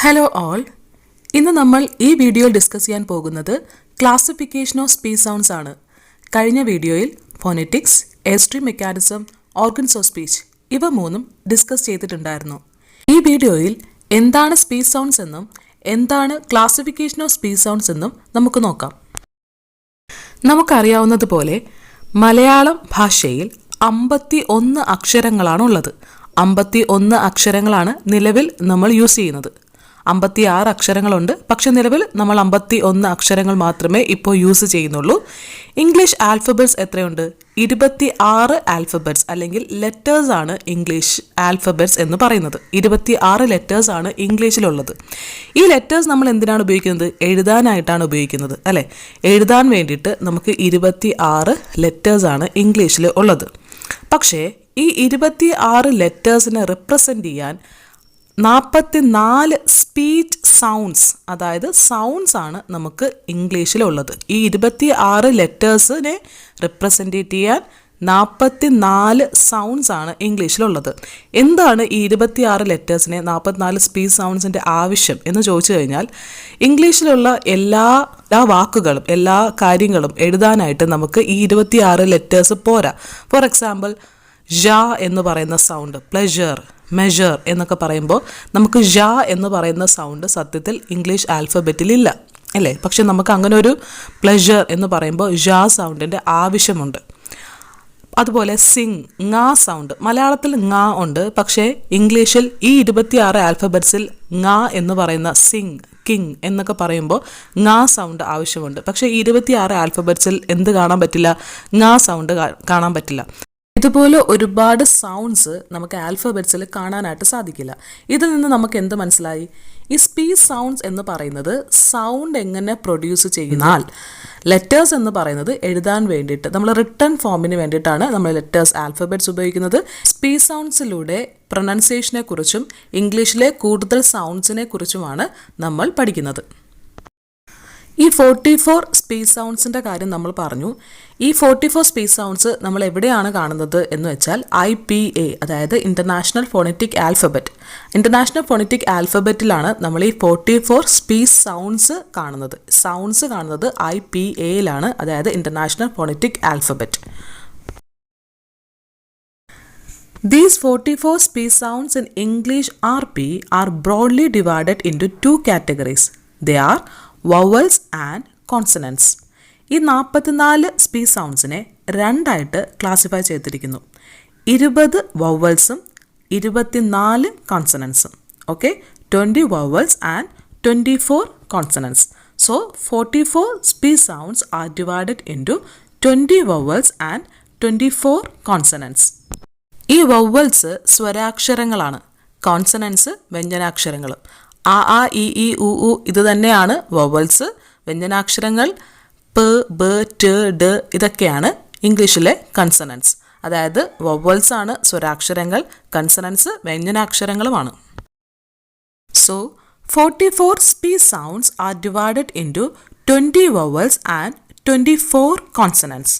Hello all, ഇന്ന് നമ്മൾ ഈ വീഡിയോയിൽ ഡിസ്കസ് ചെയ്യാൻ പോകുന്നത് ക്ലാസിഫിക്കേഷൻ ഓഫ് സ്പീച്ച് സൗണ്ട്സ് ആണ്. കഴിഞ്ഞ വീഡിയോയിൽ phonetics, airstream mechanism, organs of speech ഇവ മൂന്നും ഡിസ്കസ് ചെയ്തിട്ടുണ്ടായിരുന്നു. ഈ വീഡിയോയിൽ എന്താണ് സ്പീച്ച് സൗണ്ട്സ് എന്നും എന്താണ് ക്ലാസിഫിക്കേഷൻ ഓഫ് സ്പീച്ച് സൗണ്ട്സ് എന്നും നമുക്ക് നോക്കാം. നമുക്കറിയാവുന്നതുപോലെ മലയാളം ഭാഷയിൽ 51 അക്ഷരങ്ങളാണുള്ളത്. 51 അക്ഷരങ്ങളാണ് നിലവിൽ നമ്മൾ യൂസ് ചെയ്യുന്നത്. 56 അക്ഷരങ്ങളുണ്ട്, പക്ഷെ നിലവിൽ നമ്മൾ 51 അക്ഷരങ്ങൾ മാത്രമേ ഇപ്പോൾ യൂസ് ചെയ്യുന്നുള്ളൂ. ഇംഗ്ലീഷ് ആൽഫബറ്റ്സ് എത്രയുണ്ട്? 26 ആൽഫബറ്റ്സ് അല്ലെങ്കിൽ ലെറ്റേഴ്സ് ആണ് ഇംഗ്ലീഷ് ആൽഫബറ്റ്സ് എന്ന് പറയുന്നത്. 26 ലെറ്റേഴ്സ് ആണ് ഇംഗ്ലീഷിലുള്ളത്. ഈ ലെറ്റേഴ്സ് നമ്മൾ എന്തിനാണ് ഉപയോഗിക്കുന്നത്? എഴുതാനായിട്ടാണ് ഉപയോഗിക്കുന്നത്, അല്ലേ? എഴുതാൻ വേണ്ടിയിട്ട് നമുക്ക് 26 ലെറ്റേഴ്സ് ആണ് ഇംഗ്ലീഷിൽ ഉള്ളത്. പക്ഷേ ഈ 26 ലെറ്റേഴ്സിനെ റിപ്രസെൻ്റ് ചെയ്യാൻ 44 സ്പീച്ച് സൗണ്ട്സ്, അതായത് സൗണ്ട്സ് ആണ് നമുക്ക് ഇംഗ്ലീഷിലുള്ളത്. ഈ 26 ലെറ്റേഴ്സിനെ റിപ്രസെൻ്റ് ചെയ്യാൻ 44 സൗണ്ട്സ് ആണ് ഇംഗ്ലീഷിലുള്ളത്. എന്താണ് ഈ 26 ലെറ്റേഴ്സിനെ 44 സ്പീച്ച് സൗണ്ട്സിൻ്റെ ആവശ്യം എന്ന് ചോദിച്ചു കഴിഞ്ഞാൽ, ഇംഗ്ലീഷിലുള്ള എല്ലാ വാക്കുകളും എല്ലാ കാര്യങ്ങളും എഴുതാനായിട്ട് നമുക്ക് ഈ 26 ലെറ്റേഴ്സ് പോരാ. ഫോർ എക്സാമ്പിൾ, ജ എന്ന് പറയുന്ന സൗണ്ട്, പ്ലഷർ, മെഷർ എന്നൊക്കെ പറയുമ്പോൾ നമുക്ക് ജ എന്ന് പറയുന്ന സൗണ്ട് സത്യത്തിൽ ഇംഗ്ലീഷ് ആൽഫബറ്റിലില്ല, അല്ലേ? പക്ഷെ നമുക്ക് അങ്ങനെ ഒരു പ്ലഷർ എന്ന് പറയുമ്പോൾ ജ സൗണ്ടിൻ്റെ ആവശ്യമുണ്ട്. അതുപോലെ സിങ്, ങ സൗണ്ട് മലയാളത്തിൽ ങ ഉണ്ട്, പക്ഷേ ഇംഗ്ലീഷിൽ ഈ 26 ആൽഫബറ്റ്സിൽ ങ എന്ന് പറയുന്ന സിങ്, കിങ് എന്നൊക്കെ പറയുമ്പോൾ ങ സൗണ്ട് ആവശ്യമുണ്ട്. പക്ഷേ ഈ 26 ആൽഫബറ്റ്സിൽ എന്ത് കാണാൻ പറ്റില്ല? ങ സൗണ്ട് കാണാൻ പറ്റില്ല. ഇതുപോലെ ഒരുപാട് സൗണ്ട്സ് നമുക്ക് ആൽഫബറ്റ്സിൽ കാണാനായിട്ട് സാധിക്കില്ല. ഇതിൽ നിന്ന് നമുക്ക് എന്ത് മനസ്സിലായി? ഈ സ്പീച്ച് സൗണ്ട്സ് എന്ന് പറയുന്നത് സൗണ്ട് എങ്ങനെ പ്രൊഡ്യൂസ് ചെയ്യുന്നാൽ, ലെറ്റേഴ്സ് എന്ന് പറയുന്നത് എഴുതാൻ വേണ്ടിയിട്ട് നമ്മൾ റിട്ടേൺ ഫോമിന് വേണ്ടിയിട്ടാണ് നമ്മൾ ലെറ്റേഴ്സ് ആൽഫബറ്റ്സ് ഉപയോഗിക്കുന്നത്. സ്പീച്ച് സൗണ്ട്സിലൂടെ പ്രൊനൗൺസിയേഷനെ കുറിച്ചും ഇംഗ്ലീഷിലെ കൂടുതൽ സൗണ്ട്സിനെ കുറിച്ചുമാണ് നമ്മൾ പഠിക്കുന്നത്. ഈ 44 സ്പീച്ച് സൗണ്ട്സിൻ്റെ കാര്യം നമ്മൾ പറഞ്ഞു. ഈ 44 സ്പീച്ച് സൗണ്ട്സ് നമ്മൾ എവിടെയാണ് കാണുന്നത് എന്ന് വെച്ചാൽ IPA, അതായത് international phonetic alphabet. International phonetic ആൽഫബറ്റിലാണ് നമ്മൾ ഈ 44 സ്പീച്ച് സൗണ്ട്സ് കാണുന്നത് IPAയിലാണ്, അതായത് international phonetic alphabet. These 44 speech sounds in English RP are broadly divided into 2 categories. They are vowels and consonants. ഈ 44 സ്പീച്ച് സൗണ്ട്സിനെ രണ്ടായിട്ട് ക്ലാസിഫൈ ചെയ്തിരിക്കുന്നു. 20 വവൽസും 24 കോൺസണൻസും. Okay, 20 vowels and 24 consonants. So 44 speech sounds are divided into 20 vowels and 24 consonants. ഈ vowels സ്വരാക്ഷരങ്ങളാണ്, consonants വ്യഞ്ജനാക്ഷരങ്ങളും. ആ ആ ഇ ഈ ഉ ഉ ഇത് തന്നെയാണ് വവൽസ്. വ്യഞ്ജനാക്ഷരങ്ങൾ പ ബ ട് ഡ ഇതൊക്കെയാണ് ഇംഗ്ലീഷിലെ കൺസണൻസ്. അതായത് വവൽസ് ആണ് സ്വരാക്ഷരങ്ങൾ, കൺസണൻസ് വ്യഞ്ജനാക്ഷരങ്ങളുമാണ്. So 44 speech sounds are divided into 20 vowels and 24 consonants.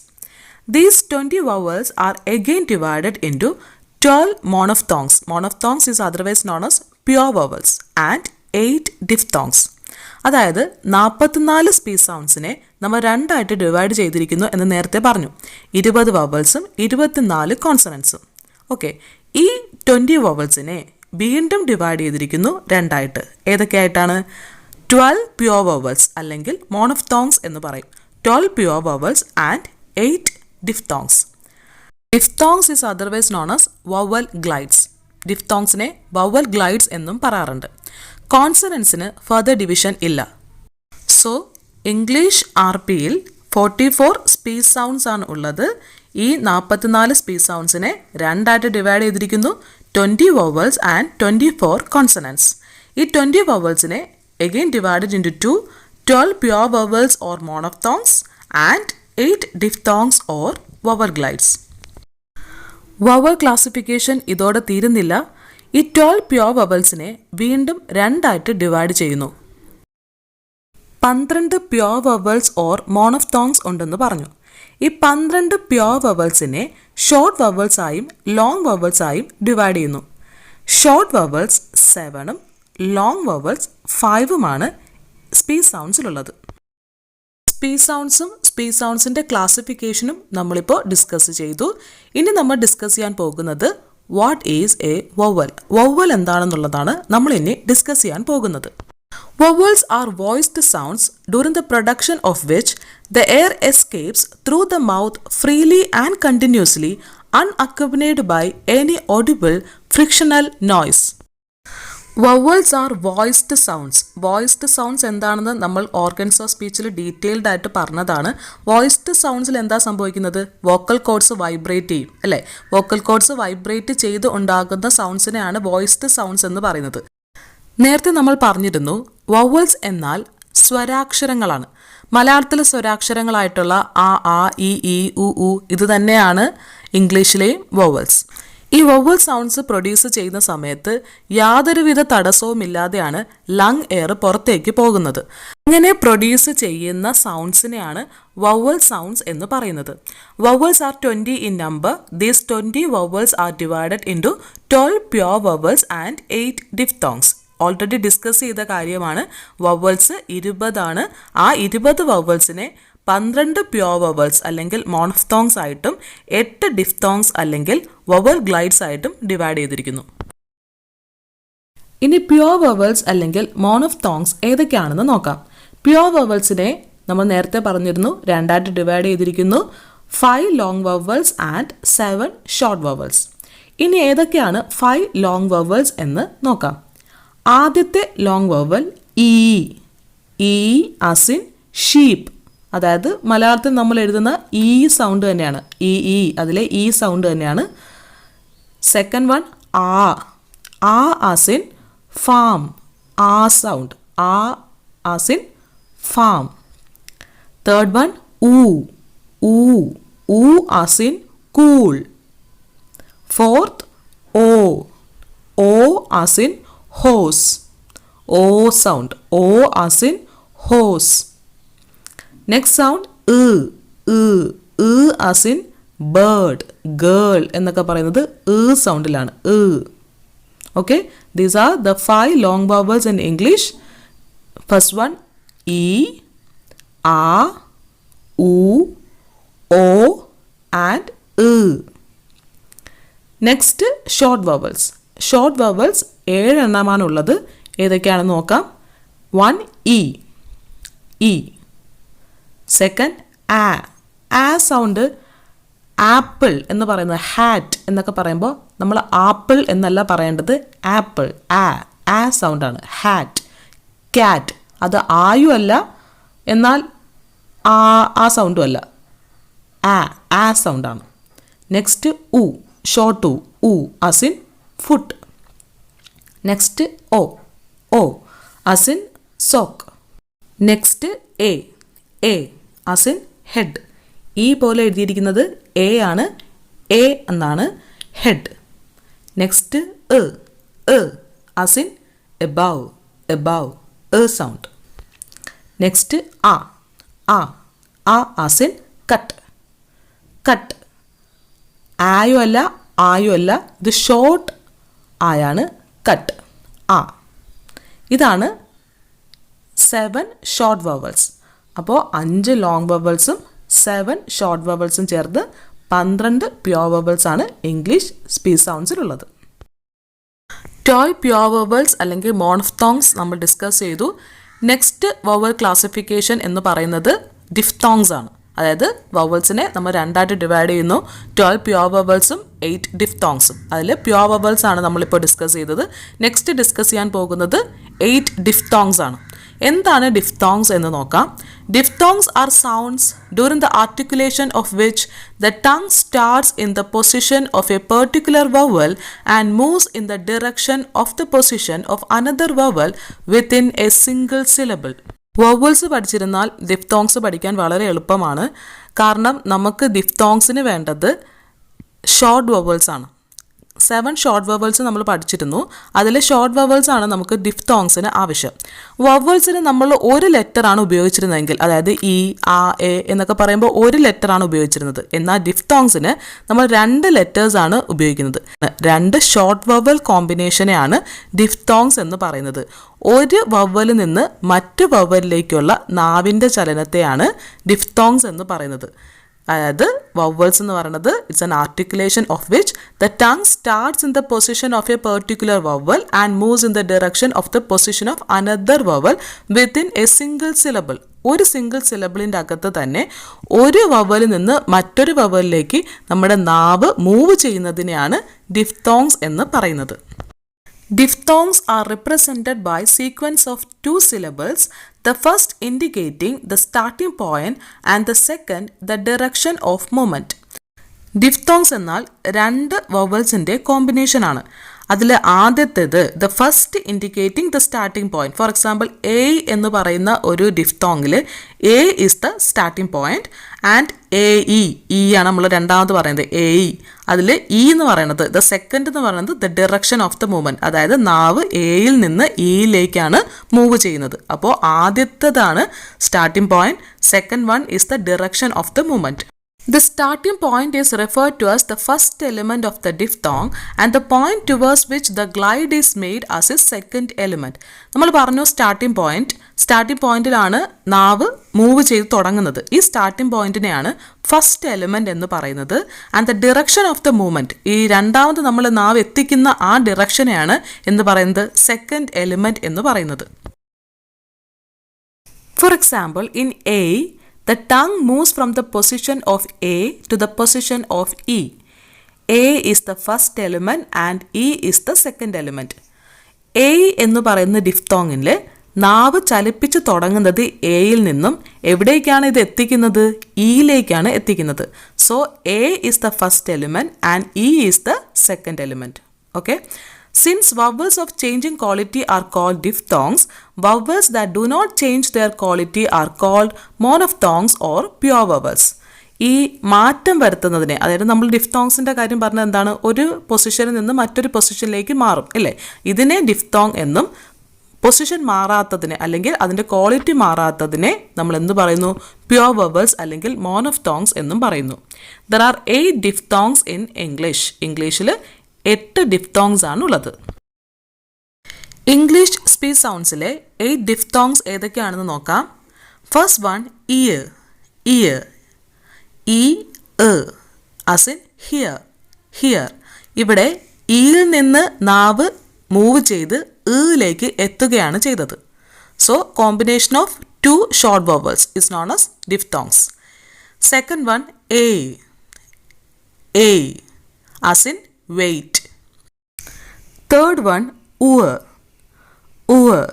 These 20 vowels are again divided into 12 monophthongs. Monophthongs is otherwise known as pure vowels and 8 diphthongs. അതായത് 44 സ്പീച്ച് സൗണ്ട്സിനെ നമ്മൾ രണ്ടായിട്ട് ഡിവൈഡ് ചെയ്തിരിക്കുന്നു എന്ന് നേരത്തെ പറഞ്ഞു. 20 വവൽസും 24 കോൺസണൻസും. ഓക്കെ, ഈ 20 വവൽസിനെ വീണ്ടും ഡിവൈഡ് ചെയ്തിരിക്കുന്നു രണ്ടായിട്ട്. ഏതൊക്കെയായിട്ടാണ്? 12 പ്യുവർ വവൽസ് അല്ലെങ്കിൽ മോണോഫ്തോങ്സ് എന്ന് പറയും. 12 pure vowels and 8 diphthongs. Diphthongs is otherwise known as vowel glides. ഡിഫ്തോങ്സിനെ വവൽ ഗ്ലൈഡ്സ് എന്നും പറയാറുണ്ട്. കോൺസണൻസിന് ഫർദർ ഡിവിഷൻ ഇല്ല. സോ ഇംഗ്ലീഷ് RPയിൽ 44 സ്പീച്ച് സൗണ്ട്സ് ആണ് ഉള്ളത്. ഈ 44 സ്പീച്ച് സൗണ്ട്സിനെ രണ്ടായിട്ട് ഡിവൈഡ് ചെയ്തിരിക്കുന്നു. 20 വവൽസ് ആൻഡ് 24 കോൺസണൻസ്. ഈ 20 വവൽസിനെ again divided into 2, 12 pure vowels or monophthongs and 8 diphthongs or vowel glides. Vowel classification ഇതോടെ തീരുന്നില്ല. ഈ 12 പ്യുവർ വവൽസിനെ വീണ്ടും രണ്ടായിട്ട് ഡിവൈഡ് ചെയ്യുന്നു. 12 പ്യുവർ വവൽസ് ഓർ മോണോഫ്തോങ്സ് ഉണ്ടെന്ന് പറഞ്ഞു. ഈ 12 പ്യുവർ വവൽസിനെ ഷോർട്ട് വവൽസായും ലോങ് വവൽസായും ഡിവൈഡ് ചെയ്യുന്നു. ഷോർട്ട് വവൽസ് 7ഉം ലോങ് വവൽസ് 5ഉമാണ് സ്പീച്ച് സൗണ്ട്സിലുള്ളത്. സ്പീച്ച് സൗണ്ട്സും സ്പീച്ച് സൗണ്ട്സിൻ്റെ ക്ലാസിഫിക്കേഷനും നമ്മളിപ്പോൾ ഡിസ്കസ് ചെയ്തു. ഇനി നമ്മൾ ഡിസ്കസ് ചെയ്യാൻ പോകുന്നത് what is a vowel. Vowel എന്താണെന്നുള്ളതാണ് നമ്മൾ ഇനി ഡിസ്കസ് ചെയ്യാൻ പോകുന്നത്. Vowels are voiced sounds during the production of which the air escapes through the mouth freely and continuously, unaccompanied by any audible frictional noise. Vowels are voiced sounds. Voiced sounds എന്താണെന്ന് നമ്മൾ organs of സ്പീച്ചിൽ detailed ആയിട്ട് പറഞ്ഞതാണ്. Voiced സൗണ്ട്സിൽ എന്താ സംഭവിക്കുന്നത്? Vocal cords vibrate ചെയ്യും അല്ലേ? Vocal cords vibrate ചെയ്ത് ഉണ്ടാകുന്ന സൗണ്ട്സിനെയാണ് വോയിസ്ഡ് സൗണ്ട്സ് എന്ന് പറയുന്നത്. നേരത്തെ നമ്മൾ പറഞ്ഞിരുന്നു വവൽസ് എന്നാൽ സ്വരാക്ഷരങ്ങളാണ്. മലയാളത്തിലെ സ്വരാക്ഷരങ്ങളായിട്ടുള്ള ആ, ആ, ഈ, ഉ, ഇത് തന്നെയാണ് ഇംഗ്ലീഷിലെയും വവൽസ്. ഈ വവൽ സൗണ്ട്സ് പ്രൊഡ്യൂസ് ചെയ്യുന്ന സമയത്ത് യാതൊരുവിധ തടസ്സവും ഇല്ലാതെയാണ് ലങ് എയർ പുറത്തേക്ക് പോകുന്നത്. അങ്ങനെ പ്രൊഡ്യൂസ് ചെയ്യുന്ന സൗണ്ട്സിനെയാണ് വവൽ സൗണ്ട്സ് എന്ന് പറയുന്നത്. Vowels are 20 in number. These 20 vowels are divided into 12 pure vowels and 8 diphthongs. Already discuss ചെയ്ത കാര്യമാണ്. വവൽസ് 20ആണ്. ആ 20 വവൽസിനെ 12 പ്യുവർ വവൽസ് അല്ലെങ്കിൽ മോണോഫ്തോങ്സ് ആയിട്ടും 8 ഡിഫ്തോങ്സ് അല്ലെങ്കിൽ വവൽ ഗ്ലൈഡ്സ് ആയിട്ടും ഡിവൈഡ് ചെയ്തിരിക്കുന്നു. ഇനി പ്യുവർ വവൽസ് അല്ലെങ്കിൽ മോണോഫ്തോങ്സ് ഏതൊക്കെയാണെന്ന് നോക്കാം. പ്യുവർ വവൽസിനെ നമ്മൾ നേരത്തെ പറഞ്ഞിരുന്നു രണ്ടായിട്ട് ഡിവൈഡ് ചെയ്തിരിക്കുന്നു. 5 long vowels and 7 short vowels. ഇനി ഏതൊക്കെയാണ് 5 ലോങ് വവൽസ് എന്ന് നോക്കാം. ആദ്യത്തെ ലോങ് വവൽ ഈ ആസ് ഇൻ ഷീപ്പ്. അതായത് മലയാളത്തിൽ നമ്മൾ എഴുതുന്ന ഈ സൗണ്ട് തന്നെയാണ്. ഈ അതിലെ ഈ സൗണ്ട് തന്നെയാണ്. Second one ah as in farm. Ah sound. Ah as in farm. Third one oo as in cool. Fourth oh as in hose. O sound. O as in hose. Next sound as in bird. Girl എന്നൊക്കെ പറയുന്നത് സൗണ്ടിലാണ്. Okay, these are the 5 long vowels in English. First one e, a, u, o and Next short vowels. Short vowels 7 എണ്ണമാണുള്ളത്. ഏതൊക്കെയാണെന്ന് നോക്കാം. 1 E. Second ആ sound. Apple എന്ന് പറയുന്നത് hat എന്നൊക്കെ പറയുമ്പോൾ നമ്മൾ ആപ്പിൾ എന്നല്ല പറയേണ്ടത് ആപ്പിൾ. ആ സൗണ്ടാണ് ഹാറ്റ്. ക്യാറ്റ് അത് ആയും അല്ല എന്നാൽ ആ സൗണ്ടും അല്ല. ആ സൗണ്ടാണ്. നെക്സ്റ്റ് ഷോർട്ട് ഉ as in foot. Next o as in sock. Next a as in head. ഈ പോലെ എഴുതിയിരിക്കുന്നത് എ ആണ്. എ എന്നാണ് head. Next as in above sound. Next ആ as in cut. ആയും അല്ല ഇത് ഷോർട്ട് ആയാണ് കട്ട്. ഇതാണ് 7 ഷോർട്ട് വവൽസ്. അപ്പോൾ 5 ലോങ് വവൽസും 7 ഷോർട്ട് വവൽസും ചേർത്ത് 12 പ്യുവർ വവൽസ് ആണ് ഇംഗ്ലീഷ് സ്പീച്ച് സൗണ്ട്സിലുള്ളത്. 12 പ്യുവർ വവൽസ് അല്ലെങ്കിൽ മോണോഫ്തോങ്സ് നമ്മൾ ഡിസ്കസ് ചെയ്തു. നെക്സ്റ്റ് വവൽ ക്ലാസിഫിക്കേഷൻ എന്ന് പറയുന്നത് ഡിഫ്തോങ്സ് ആണ്. അതായത് വവൽസിനെ നമ്മൾ രണ്ടായിട്ട് ഡിവൈഡ് ചെയ്യുന്നു. 12 പ്യുവർ വവൽസും 8 ഡിഫ്തോങ്സും. അതിൽ പ്യുവർ വവൽസ് ആണ് നമ്മളിപ്പോൾ ഡിസ്കസ് ചെയ്തത്. നെക്സ്റ്റ് ഡിസ്കസ് ചെയ്യാൻ പോകുന്നത് 8 ഡിഫ്തോങ്സ് ആണ്. എന്താണ് ഡിഫ്തോങ്സ് എന്ന് നോക്കാം. Diphthongs are sounds during the articulation of which the tongue starts in the position of a particular vowel and moves in the direction of the position of another vowel within a single syllable. Vowels പഠിച്ചിരുന്നാൽ diphthongs പഠിക്കാൻ വളരെ എളുപ്പമാണ്. കാരണം നമുക്ക് ഡിഫ്തോങ്സിന് വേണ്ടത് short vowels ആണ്. 7 short vowels നമ്മൾ പഠിച്ചിരുന്നു. അതിൽ ഷോർട്ട് വവൽസ് ആണ് നമുക്ക് ഡിഫ്തോങ്സിന് ആവശ്യം. വവൽസിന് നമ്മൾ ഒരു ലെറ്ററാണ് ഉപയോഗിച്ചിരുന്നതെങ്കിൽ, അതായത് ഇ, ആ, എ എന്നൊക്കെ പറയുമ്പോൾ ഒരു ലെറ്ററാണ് ഉപയോഗിച്ചിരുന്നത്. എന്നാൽ ഡിഫ്തോങ്സിന് നമ്മൾ 2 ലെറ്റേഴ്സാണ് ഉപയോഗിക്കുന്നത്. 2 ഷോർട്ട് വവൽ കോമ്പിനേഷനെയാണ് ഡിഫ്തോങ്സ് എന്ന് പറയുന്നത്. ഒരു വവ്വലിൽ നിന്ന് മറ്റു വവ്വലിലേക്കുള്ള നാവിൻ്റെ ചലനത്തെയാണ് ഡിഫ്തോങ്സ് എന്ന് പറയുന്നത്. അതായത് വവ്വൽസ് എന്ന് പറയുന്നത് it's an articulation of which the tongue starts in the position of a particular vowel and moves in the direction of the position of another vowel within a single syllable. ഒരു single സിലബിളിൻ്റെ അകത്ത് തന്നെ ഒരു വവ്വലിൽ നിന്ന് മറ്റൊരു വവ്വലിലേക്ക് നമ്മുടെ നാവ് move ചെയ്യുന്നതിനെയാണ് diphthongs എന്ന് പറയുന്നത്. Diphthongs are represented by sequence of 2 syllables, the first indicating the starting point and the second the direction of movement. Diphthongs എന്നാൽ 2 വവൽസിൻ്റെ കോമ്പിനേഷൻ ആണ്. അതിൽ ആദ്യത്തേത് the first indicating the starting point. For example എ എന്ന് പറയുന്ന ഒരു ഡിഫ്തോങ്ങിൽ എ is the starting point and എ ഇ ആണ് നമ്മൾ രണ്ടാമത് പറയുന്നത് എ ഇ. അതിൽ ഇ എന്ന് പറയുന്നത് ദ സെക്കൻഡ് എന്ന് പറയുന്നത് the direction of the movement, അതായത് നാവ് എയിൽ നിന്ന് ഇയിലേക്കാണ് മൂവ് ചെയ്യുന്നത്. അപ്പോൾ ആദ്യത്തേതാണ് starting point, second one is the direction of the movement. The starting point is referred to as the first element of the diphthong and the point towards which the glide is made as its second element. നമ്മൾ പറഞ്ഞു starting പോയിന്റിലാണ് നാവ് move ചെയ്ത് തുടങ്ങുന്നത്. ഈ starting പോയിന്റിനെയാണ് first element എന്ന് പറയുന്നത്. And the direction of the movement, ഈ രണ്ടാമത് നമ്മൾ നാവ് എത്തിക്കുന്ന ആ ഡിറക്ഷനെയാണ് എന്ന് പറയുന്നത് സെക്കൻഡ് എലിമെന്റ് എന്ന് പറയുന്നത്. For example in A the tongue moves from the position of A to the position of E. A is the first element and E is the second element. A എന്ന് പറയുന്ന ഡിഫ്തോങ്ങിൽ നാവ് ചലിപ്പിച്ച് തുടങ്ങുന്നത് എയിൽ നിന്നും എവിടേക്കാണ് ഇത് എത്തിക്കുന്നത്? ഇയിലേക്കാണ് എത്തിക്കുന്നത്. So A is the first element and E is the second element. Okay? Since vowels of changing quality are called diphthongs, vowels that do not change their quality are called monophthongs or pure vowels. ഈ മാറ്റം വരുത്തുന്നതിനെ, അതായത് നമ്മൾ ഡിഫ്തോങ്സിൻ്റെ കാര്യം പറഞ്ഞത് എന്താണ്? ഒരു പൊസിഷനിൽ നിന്ന് മറ്റൊരു പൊസിഷനിലേക്ക് മാറും അല്ലേ? ഇതിനെ ഡിഫ്തോങ് എന്നും പൊസിഷൻ മാറാത്തതിനെ അല്ലെങ്കിൽ അതിൻ്റെ ക്വാളിറ്റി മാറാത്തതിനെ നമ്മൾ എന്ത് പറയുന്നു? പ്യുവർ വവൽസ് അല്ലെങ്കിൽ മോണോഫ്തോങ്സ് എന്നും പറയുന്നു. There are 8 diphthongs in English. ഇംഗ്ലീഷിൽ 8 ഡിഫ്തോങ്സ് ആണ് ഉള്ളത്. ഇംഗ്ലീഷ് സ്പീച്ച് സൗണ്ട്സിലെ 8 ഡിഫ്തോങ്സ് ഏതൊക്കെയാണെന്ന് നോക്കാം. First one year. Year E as in here. Here ഇവിടെ ഇയിൽ നിന്ന് നാവ് മൂവ് ചെയ്ത് ലേക്ക് എത്തുകയാണ് ചെയ്തത്. So combination of 2 short vowels is known as diphthongs. Second one A as in wait. Third one oor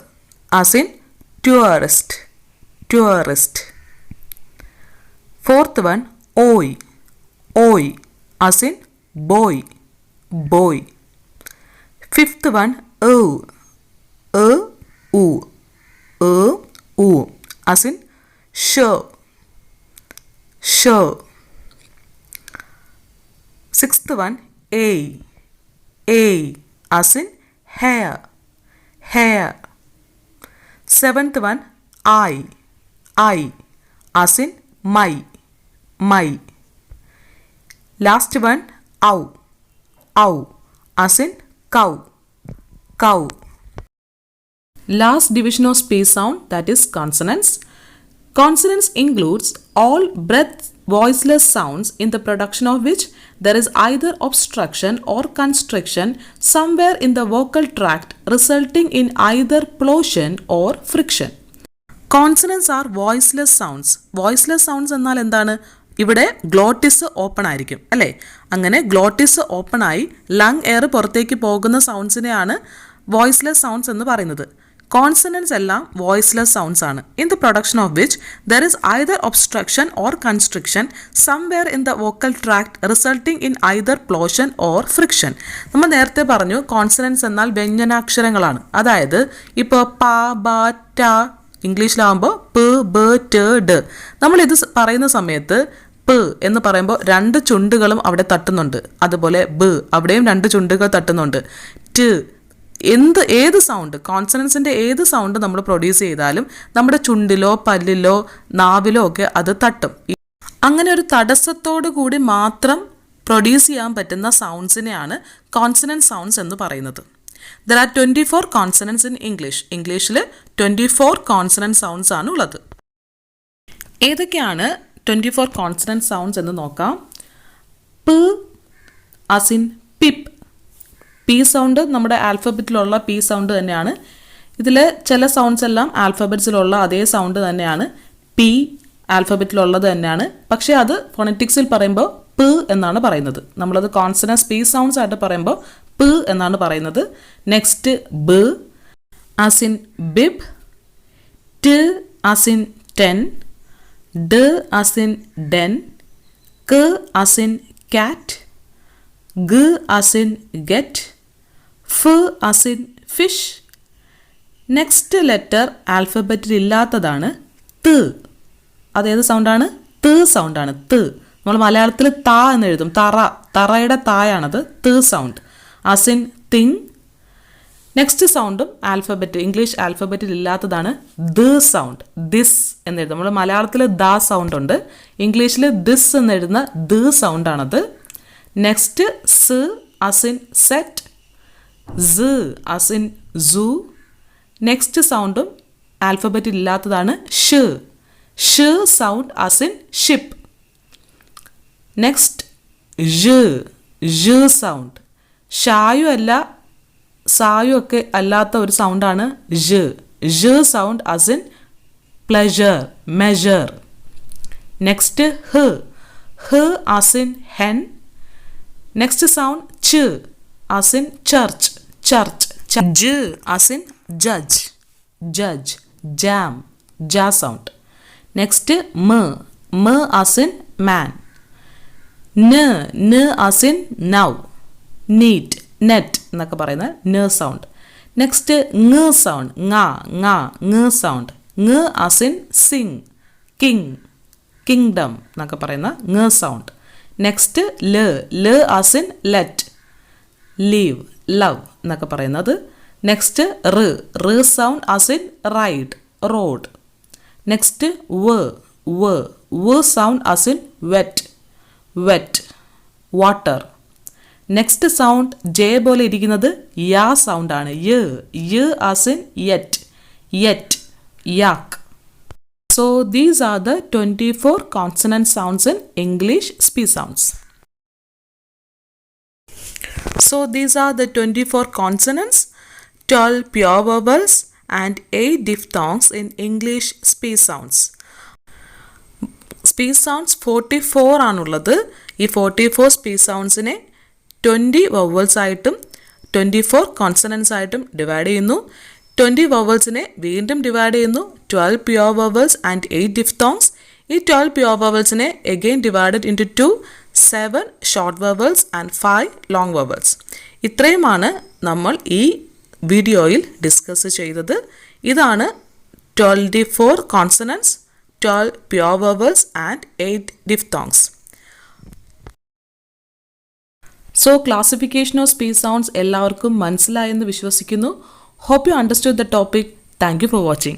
as in tourist. Fourth one oi as in boy. Fifth one oo as in show. Sixth one A as in hair. Seventh one I as in my. Last one ow as in cow. Last division of speech sound, that is consonants. Consonants includes all breath voiceless sounds in the production of which there is either obstruction or constriction somewhere in the vocal tract resulting in either plosive or friction. Consonants are voiceless sounds. Voiceless sounds എന്നാൽ എന്താണ്? ഇവിടെ glottis open ആയിരിക്കും അല്ലേ? അങ്ങനെ glottis open ആയി lung air പുറത്തേക്ക് പോകുന്ന സൗണ്ട്സിനെയാണ് വോയിസ്ലെസ് സൗണ്ട്സ് എന്ന് പറയുന്നത്. കോൺസണൻസ് എല്ലാം വോയിസ്ലെസ് സൗണ്ട്സ് ആണ്. In the production of which there is either obstruction or constriction somewhere in the vocal tract resulting in either plosion or friction. നമ്മൾ നേരത്തെ പറഞ്ഞു കോൺസണൻസ് എന്നാൽ വ്യഞ്ജനാക്ഷരങ്ങളാണ്. അതായത് ഇപ്പോൾ പ ബ ട ഇംഗ്ലീഷിലാകുമ്പോൾ പ് ബ ട് ഡ്. നമ്മളിത് പറയുന്ന സമയത്ത് പ് എന്ന് പറയുമ്പോൾ രണ്ട് ചുണ്ടുകളും അവിടെ തട്ടുന്നുണ്ട്. അതുപോലെ ബ്, അവിടെയും രണ്ട് ചുണ്ടുകൾ തട്ടുന്നുണ്ട്. ട്, ഏത് സൗണ്ട്, കോൺസണൻസിൻ്റെ ഏത് സൗണ്ട് നമ്മൾ പ്രൊഡ്യൂസ് ചെയ്താലും നമ്മുടെ ചുണ്ടിലോ പല്ലിലോ നാവിലോ ഒക്കെ അത് തട്ടും. അങ്ങനെ ഒരു തടസ്സത്തോടു കൂടി മാത്രം പ്രൊഡ്യൂസ് ചെയ്യാൻ പറ്റുന്ന സൗണ്ട്സിനെയാണ് കോൺസണൻറ്റ് സൗണ്ട്സ് എന്ന് പറയുന്നത്. There are 24 consonants in English. ഇംഗ്ലീഷിൽ 24 കോൺസണൻറ്റ് സൗണ്ട്സ് ആണ് ഉള്ളത്. ഏതൊക്കെയാണ് 24 കോൺസണൻറ്റ് സൗണ്ട്സ് എന്ന് നോക്കാം. പ് as in pip. P sound നമ്മുടെ ആൽഫബറ്റിലുള്ള പി സൗണ്ട് തന്നെയാണ്. ഇതിൽ ചില സൗണ്ട്സ് എല്ലാം ആൽഫബറ്റ്സിലുള്ള അതേ സൗണ്ട് തന്നെയാണ്. പി ആൽഫബറ്റിലുള്ളത് തന്നെയാണ്. പക്ഷേ അത് ഫോണറ്റിക്സിൽ പറയുമ്പോൾ പ് എന്നാണ് പറയുന്നത്. നമ്മളത് കോൺസണൻസ് പി സൗണ്ട്സ് ആയിട്ട് പറയുമ്പോൾ പ് എന്നാണ് പറയുന്നത്. നെക്സ്റ്റ് ബ് as in ബിബ്, ട് as in ടെൻ, ഡ as in ഡെൻ, ക as in കാറ്റ്, ഗ as in ഗെറ്റ്, ഫ് as in fish. Next letter ആൽഫബറ്റിൽ ഇല്ലാത്തതാണ് ത്. അതേത് സൗണ്ടാണ്? ത് സൗണ്ടാണ്. ത് നമ്മൾ മലയാളത്തിൽ താ എന്ന് എഴുതും. തറയുടെ തായാണത് ത് sound. as in thing. Next സൗണ്ടും ഇംഗ്ലീഷ് ആൽഫബറ്റിൽ ഇല്ലാത്തതാണ് ദ സൗണ്ട്. ദിസ് എന്ന് എഴുതും. നമ്മൾ മലയാളത്തിൽ ദ സൗണ്ട് ഉണ്ട്, ഇംഗ്ലീഷിൽ ദിസ് എന്ന് എഴുതുന്ന ദ സൗണ്ടാണത്. നെക്സ്റ്റ് സ് as in സെറ്റ്, സ as in സൂ. നെക്സ്റ്റ് സൗണ്ടും ആൽഫബറ്റിൽ ഇല്ലാത്തതാണ് ഷ്. ഷ് sound as in ship. Next ഴ് സൗണ്ട്. ഷായു അല്ല സായു ഒക്കെ അല്ലാത്ത ഒരു സൗണ്ടാണ് ഴ് sound as in pleasure, measure. Next ഹ് as in hen. Next sound ച് as in ചർച്ച്, ജ് as in ജഡ്ജ്, ജാം, ജാ സൗണ്ട്. നെക്സ്റ്റ് മ as in man. ന as in now, neat, net എന്നൊക്കെ പറയുന്ന ന sound. Next ng sound, ng sound. ng as in sing, king, kingdom എന്നൊക്കെ പറയുന്ന ng സൗണ്ട്. നെക്സ്റ്റ് ല as in let, leave, love എന്നൊക്കെ പറയുന്നത്. നെക്സ്റ്റ് റ് sound as in ride, road. Next വ sound as in wet, water. Next sound J പോലെ ഇരിക്കുന്നത് യാ സൗണ്ടാണ്. യ as in yet, yak. So these are the 24 consonant sounds in English speech sounds. So these are the 24 consonants, 12 pure vowels and 8 diphthongs in English speech sounds. Speech sounds 44 ആണുള്ളത്. ഈ 44 speech soundsനെ 20 vowels ആയിട്ടും 24 consonants ആയിട്ടും divide ചെയ്യുന്നു. 20 vowelsനെ വീണ്ടും divide ചെയ്യുന്നു. 12 pure vowels and 8 diphthongs. ഈ 12 pure vowelsനെ again divided into 2, 7 short vowels and 5 long vowels. ഇത്രയുമാണ് നമ്മൾ ഈ വീഡിയോയിൽ ഡിസ്കസ് ചെയ്തത്. ഇതാണ് 24 consonants, 12 pure vowels and 8 diphthongs. So classification of speech sounds എല്ലാവർക്കും മനസ്സിലായെന്ന് വിശ്വസിക്കുന്നു. Hope you understood the topic. Thank you for watching.